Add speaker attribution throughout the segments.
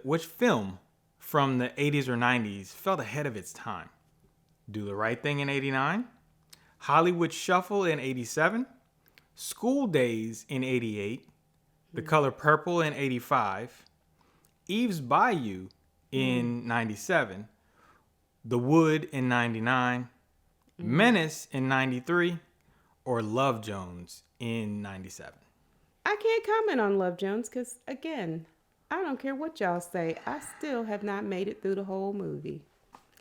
Speaker 1: Which film from the 80s or 90s felt ahead of its time? Do the Right Thing in 89, Hollywood Shuffle in 87, School Days in 88, The Color Purple in 85, Eve's Bayou in 97, The Wood in 99, Menace in 93, or Love Jones in 97?
Speaker 2: I can't comment on Love Jones because, again, I don't care what y'all say. I still have not made it through the whole movie.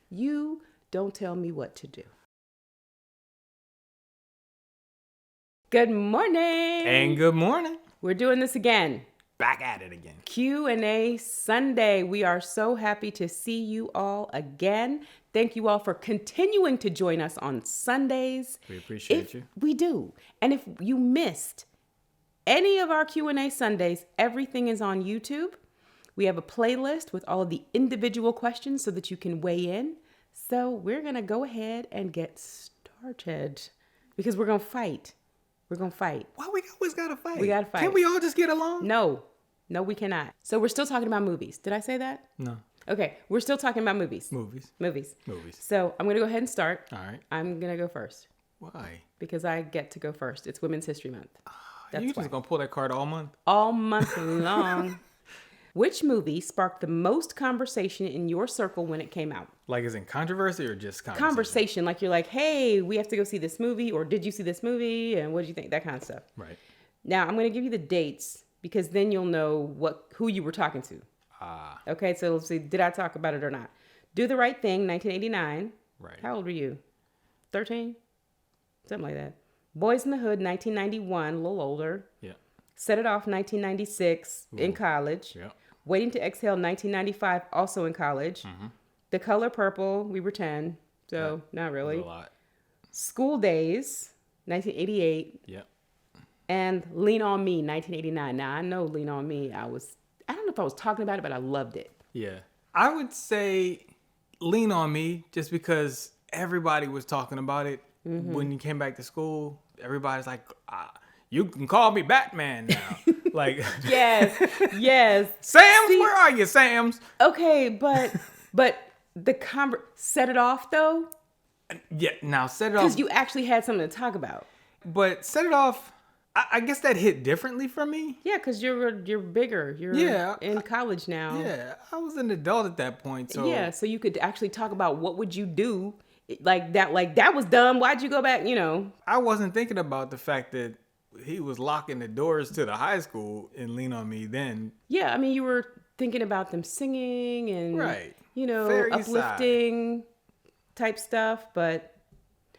Speaker 2: You don't tell me what to do. Good morning.
Speaker 1: And good morning.
Speaker 2: We're doing this again.
Speaker 1: Back at it again.
Speaker 2: Q&A Sunday. We are so happy to see you all again. Thank you all for continuing to join us on Sundays.
Speaker 1: We appreciate you.
Speaker 2: We do. And if you missed any of our Q&A Sundays, everything is on YouTube. We have a playlist with all of the individual questions so that you can weigh in. So we're going to go ahead and get started because we're going to fight. We're going to fight.
Speaker 1: Why we always got to fight?
Speaker 2: We got to fight.
Speaker 1: Can't we all just get along?
Speaker 2: No, we cannot. So we're still talking about movies. Did I say that?
Speaker 1: No.
Speaker 2: Okay, we're still talking about movies.
Speaker 1: Movies.
Speaker 2: So I'm going to go ahead and start.
Speaker 1: All right.
Speaker 2: I'm going to go first.
Speaker 1: Why?
Speaker 2: Because I get to go first. It's Women's History Month. That's
Speaker 1: you
Speaker 2: why.
Speaker 1: just going to pull that card all month?
Speaker 2: All month long. Which movie sparked the most conversation in your circle when it came out?
Speaker 1: Like, is it controversy or just conversation?
Speaker 2: Conversation. Like, you're like, hey, we have to go see this movie, or did you see this movie? And what did you think? That kind of stuff.
Speaker 1: Right.
Speaker 2: Now, I'm going to give you the dates because then you'll know who you were talking to. Okay, so let's see. Did I talk about it or not? Do the Right Thing, 1989.
Speaker 1: Right.
Speaker 2: How old were you? 13? Something like that. Boyz in the Hood, 1991, a little older.
Speaker 1: Yeah.
Speaker 2: Set It Off, 1996, in college.
Speaker 1: Yeah.
Speaker 2: Waiting to Exhale, 1995, also in college. Mm-hmm. The Color Purple, we were 10, so not really.
Speaker 1: A lot.
Speaker 2: School Days, 1988.
Speaker 1: Yeah.
Speaker 2: And Lean on Me, 1989. Now, I know Lean on Me, I don't know if I was talking about it, but I loved it.
Speaker 1: Yeah. I would say Lean on Me just because everybody was talking about it when you came back to school. Everybody's like, you can call me Batman now. Like,
Speaker 2: yes.
Speaker 1: Sam's, where are you, Sam's?
Speaker 2: Okay, but the Set It Off though.
Speaker 1: Yeah, now Set It Off.
Speaker 2: Because you actually had something to talk about.
Speaker 1: But Set It Off, I guess that hit differently for me.
Speaker 2: Yeah, because you're bigger. You're in college now.
Speaker 1: Yeah, I was an adult at that point. So
Speaker 2: yeah, so you could actually talk about what would you do like that was dumb. Why'd you go back?
Speaker 1: I wasn't thinking about the fact that he was locking the doors to the high school in Lean on Me then.
Speaker 2: Yeah, I mean, you were thinking about them singing and,
Speaker 1: right.
Speaker 2: Fair uplifting type stuff. But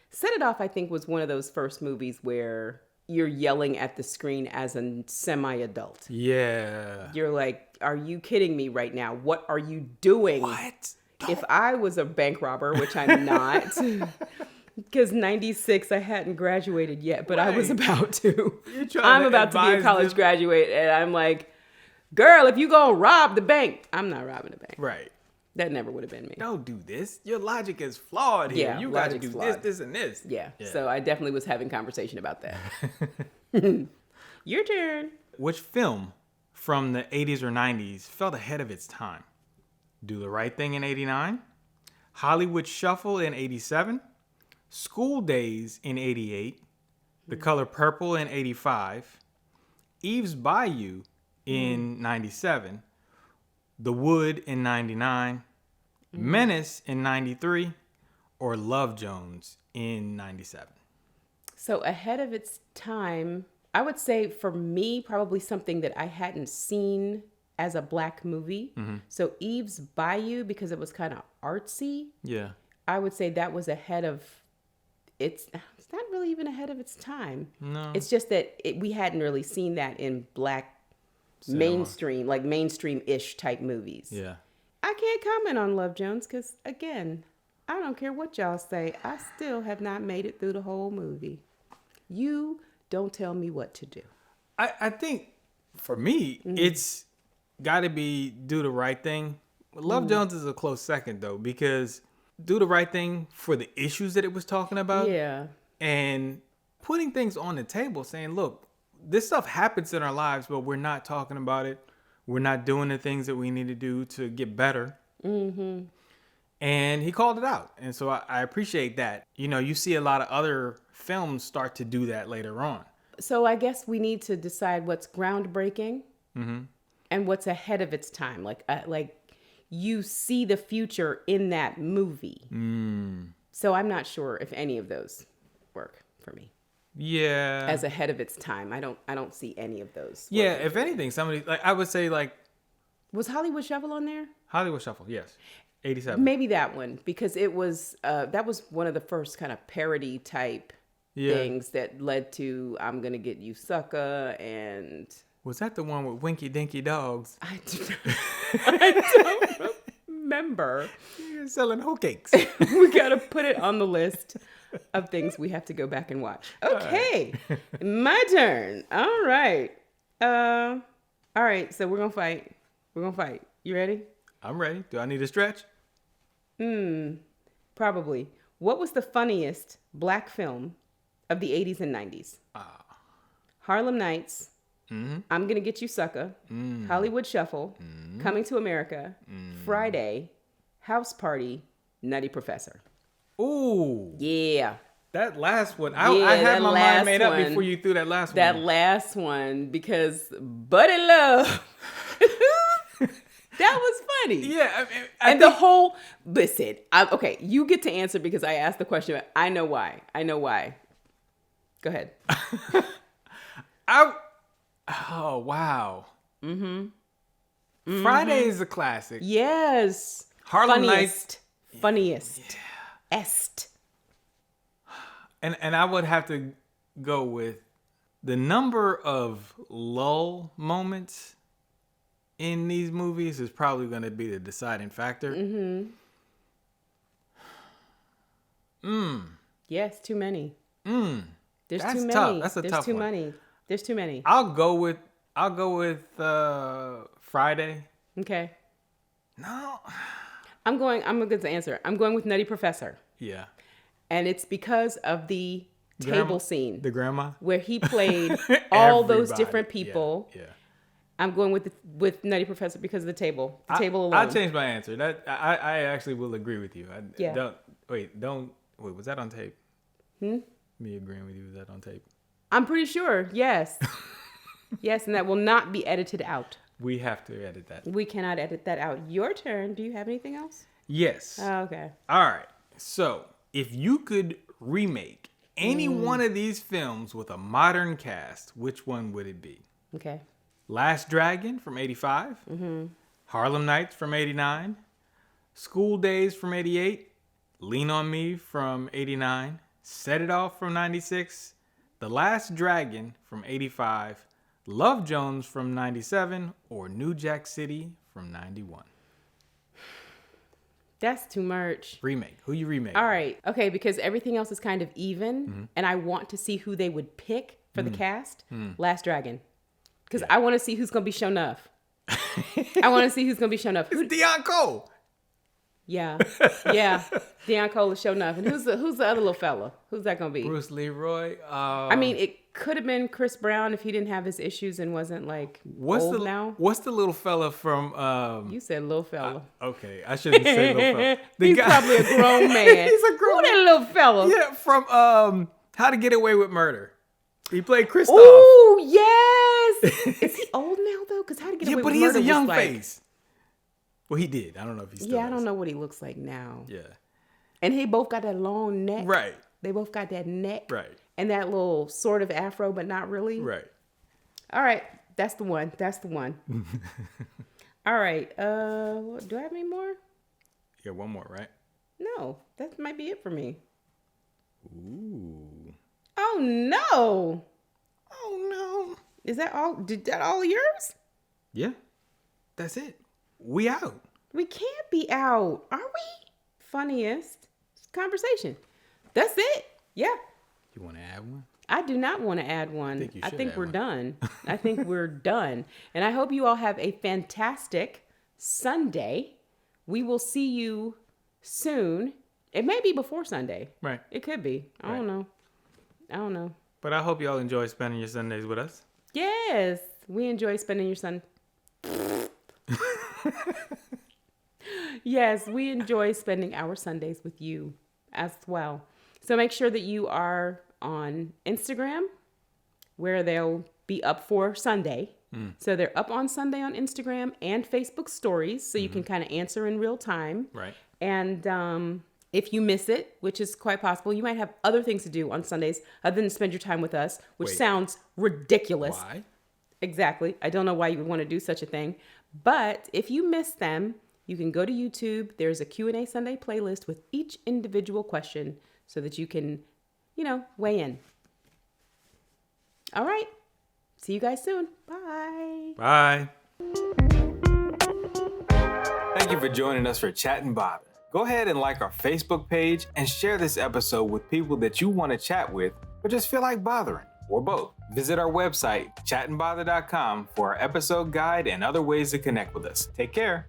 Speaker 2: Set It Off, I think, was one of those first movies where you're yelling at the screen as a semi-adult.
Speaker 1: Yeah.
Speaker 2: You're like, are you kidding me right now? What are you doing?
Speaker 1: What?
Speaker 2: If I was a bank robber, which I'm not... Because 96, I hadn't graduated yet, but right. I was about to. I'm about to be a college graduate, and I'm like, girl, if you gonna rob the bank, I'm not robbing the bank.
Speaker 1: Right.
Speaker 2: That never would have been me.
Speaker 1: Don't do this. Your logic is flawed here.
Speaker 2: Yeah,
Speaker 1: you got to do this, and this.
Speaker 2: Yeah. So I definitely was having conversation about that. Your turn.
Speaker 1: Which film from the 80s or 90s felt ahead of its time? Do the Right Thing in 89, Hollywood Shuffle in 87, School Days in 88, The Color Purple in 85, Eve's Bayou in 97, The Wood in 99, Menace in 93, or Love Jones in 97?
Speaker 2: So ahead of its time, I would say for me, probably something that I hadn't seen as a Black movie. Mm-hmm. So Eve's Bayou, because it was kind of artsy.
Speaker 1: Yeah.
Speaker 2: I would say that was ahead of... It's not really even ahead of its time.
Speaker 1: No.
Speaker 2: It's just that we hadn't really seen that in Black mainstream, like mainstream-ish type movies.
Speaker 1: Yeah.
Speaker 2: I can't comment on Love Jones because, again, I don't care what y'all say. I still have not made it through the whole movie. You don't tell me what to do.
Speaker 1: I think, for me, it's got to be Do the Right Thing. Love Jones is a close second, though, because... Do the Right Thing for the issues that it was talking about.
Speaker 2: Yeah.
Speaker 1: And putting things on the table saying, look, this stuff happens in our lives, but we're not talking about it. We're not doing the things that we need to do to get better. And he called it out. And so I appreciate that. You know, you see a lot of other films start to do that later on.
Speaker 2: So I guess we need to decide what's groundbreaking and what's ahead of its time. Like you see the future in that movie. So I'm not sure if any of those work for me.
Speaker 1: Yeah.
Speaker 2: As ahead of its time. I don't see any of those.
Speaker 1: Yeah, if anything, somebody, like, I would say, like,
Speaker 2: Was Hollywood Shuffle on there?
Speaker 1: Hollywood Shuffle, yes. 87.
Speaker 2: Maybe that one, because it was that was one of the first kind of parody type things that led to I'm Gonna Get You Sucker. And
Speaker 1: Was that the one with Winky Dinky Dogs?
Speaker 2: I don't remember.
Speaker 1: You're selling hoe cakes.
Speaker 2: We gotta put it on the list of things we have to go back and watch. Okay, my turn. All right. All right. So we're gonna fight. You ready?
Speaker 1: I'm ready. Do I need a stretch?
Speaker 2: Probably. What was the funniest black film of the 80s and 90s? Harlem Nights. I'm Gonna Get You Sucker. Hollywood Shuffle. Coming to America. Friday. House Party. Nutty Professor.
Speaker 1: Ooh.
Speaker 2: Yeah.
Speaker 1: That last one. I had my mind made up before you threw that last one.
Speaker 2: That last one, because Buddy Love. That was funny.
Speaker 1: Yeah. I mean,
Speaker 2: and the whole, listen, okay, you get to answer because I asked the question. But I know why. Go ahead.
Speaker 1: Oh, wow. Friday is a classic.
Speaker 2: Yes.
Speaker 1: Harlem Nights.
Speaker 2: Funniest. Yeah.
Speaker 1: And I would have to go with the number of lull moments in these movies is probably going to be the deciding factor.
Speaker 2: Yes, too many. There's
Speaker 1: That's
Speaker 2: too many.
Speaker 1: tough. That's a
Speaker 2: There's
Speaker 1: tough
Speaker 2: too
Speaker 1: one.
Speaker 2: many. There's too many.
Speaker 1: I'll go with Friday.
Speaker 2: Okay.
Speaker 1: No.
Speaker 2: I'm a good answer. I'm going with Nutty Professor.
Speaker 1: Yeah.
Speaker 2: And it's because of the table scene.
Speaker 1: The grandma?
Speaker 2: Where he played all those different people.
Speaker 1: Yeah.
Speaker 2: I'm going with Nutty Professor because of the table. The table alone.
Speaker 1: I'll change my answer. That I actually will agree with you. Don't was that on tape? Me agreeing with you, was that on tape?
Speaker 2: I'm pretty sure, yes. Yes, and that will not be edited out.
Speaker 1: We have to edit that.
Speaker 2: We cannot edit that out. Your turn. Do you have anything else?
Speaker 1: Yes.
Speaker 2: Oh, okay.
Speaker 1: All right. So, if you could remake any one of these films with a modern cast, which one would it be?
Speaker 2: Okay.
Speaker 1: Last Dragon from 85. Harlem Nights from 89. School Days from 88. Lean on Me from 89. Set It Off from 96. The Last Dragon from 85. Love Jones from 97. Or New Jack City from 91.
Speaker 2: That's too much.
Speaker 1: Remake. Who you remake?
Speaker 2: All right. Okay, because everything else is kind of even, and I want to see who they would pick for the cast. Last Dragon. Because I want to see who's going to be shown up. It's
Speaker 1: Deion Cole.
Speaker 2: Yeah. Deion Cole is showing up. And who's the other little fella? Who's that going to be?
Speaker 1: Bruce Leroy.
Speaker 2: I mean, it could have been Chris Brown if he didn't have his issues and wasn't like old now.
Speaker 1: What's the little fella from...
Speaker 2: You said little fella.
Speaker 1: Okay, I shouldn't say little fella.
Speaker 2: He's probably a grown man.
Speaker 1: He's a grown
Speaker 2: Who
Speaker 1: man.
Speaker 2: that little fella?
Speaker 1: Yeah, from How to Get Away with Murder. He played Kristoff.
Speaker 2: Oh, yes. Is he old now, though? Because How to Get Away with Murder
Speaker 1: but he has a young
Speaker 2: was like...
Speaker 1: face. Well, he did. I don't know if he's still
Speaker 2: Yeah, I don't know what he looks like now.
Speaker 1: Yeah.
Speaker 2: And he both got that long neck.
Speaker 1: Right.
Speaker 2: They both got that neck.
Speaker 1: Right.
Speaker 2: And that little sort of afro, but not really.
Speaker 1: Right.
Speaker 2: All right. That's the one. All right. Do I have any more?
Speaker 1: Yeah, one more, right?
Speaker 2: No. That might be it for me.
Speaker 1: Ooh.
Speaker 2: Oh, no.
Speaker 1: Oh, no.
Speaker 2: Is that all? Did that all yours?
Speaker 1: Yeah. That's it. We out.
Speaker 2: We can't be out. Are we? Funniest conversation. That's it. Yeah.
Speaker 1: You want to add one?
Speaker 2: I do not want to add one. I think we're done. I think we're done. And I hope you all have a fantastic Sunday. We will see you soon. It may be before Sunday.
Speaker 1: Right.
Speaker 2: It could be. I don't know.
Speaker 1: But I hope y'all enjoy spending your Sundays with us.
Speaker 2: Yes. We enjoy spending your Yes, we enjoy spending our Sundays with you as well. So make sure that you are on Instagram, where they'll be up for Sunday. So they're up on Sunday on Instagram and Facebook stories, so you can kind of answer in real time.
Speaker 1: Right.
Speaker 2: And if you miss it, which is quite possible, you might have other things to do on Sundays other than spend your time with us, which
Speaker 1: Wait.
Speaker 2: sounds ridiculous.
Speaker 1: Why?
Speaker 2: Exactly. I don't know why you would want to do such a thing. But if you miss them, you can go to YouTube. There's a Q&A Sunday playlist with each individual question so that you can, weigh in. All right. See you guys soon. Bye.
Speaker 1: Bye. Thank you for joining us for Chat and Bother. Go ahead and like our Facebook page and share this episode with people that you want to chat with or just feel like bothering, or both. Visit our website, chatandbother.com, for our episode guide and other ways to connect with us. Take care.